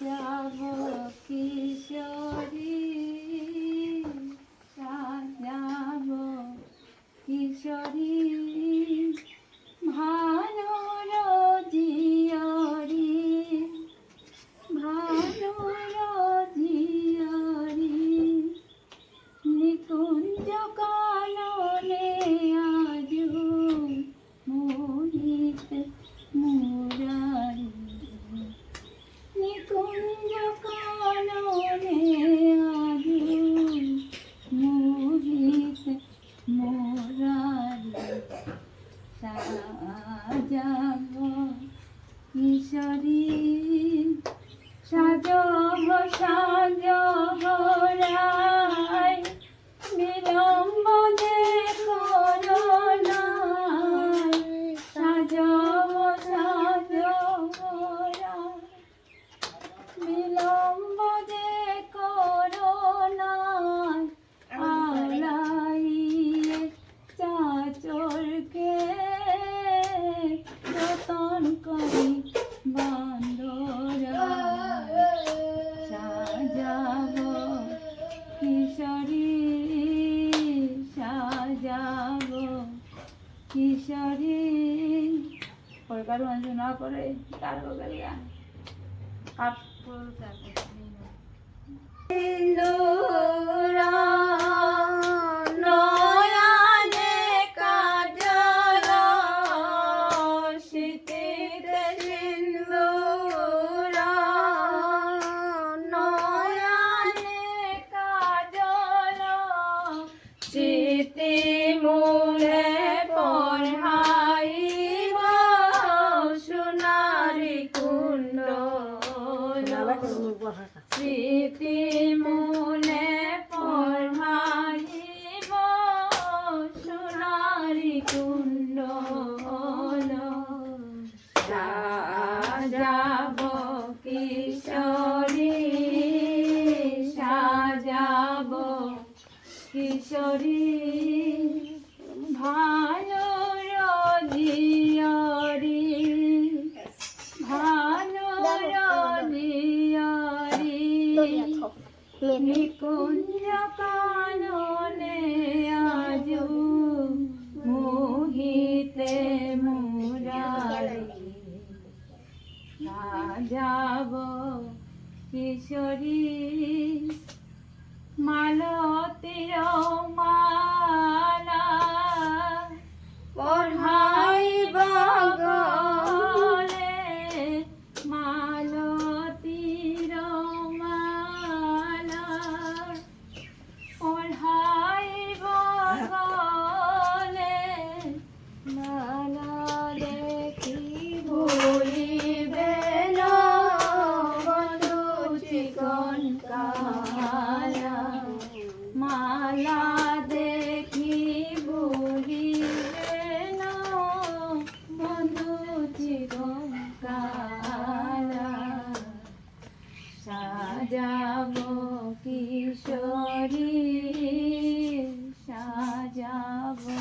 সাজাবো কিশোরী, সাজাবো কিশোরী, ভানুর জিয়রি, ভানুর জিয়রি, নিকুঞ্জ কাননে আজু মোহিত মুরারি, নিকুঞ্জ কাননে আজু মোহিত মুরারি, সাজাবো কিশোরী, সাজাবো সাজাবো রায়, বিলম্ব যে করো না, সাজাবো সাজাবো রায়, বিলম্ব যে করো না, আড়াইয়ে চাচরকে যতন করি বান্দরা, সাজাবো কিশোরী, সাজাবো কিশোরী। পরে কারো না করে কারো গেলিয়া কাপ স্মৃতি মূলে পড়াইব সোনারি কুণ্ড, স্মৃতি মূলে পড়াইব সোনারি কুণ্ড, সাজাবো কিশোরী, সাজাবো কিশোরী, ভানুর জিয়রি, ভানুর জিয়রি, নিকুঞ্জ কাননে আজু মোহিতে মুরারি, সাজাবো কিশোরী, মালতীর মালা পড়াইব গলে, মালতীর মালা পড়াইব গলে, মালা দেখি ভুলিবে না বন্ধু চিকন কালা, মালা দেখি ভুলিবে না বন্ধু চিকন কালা, সাজাবো কিশোরী, সাজাবো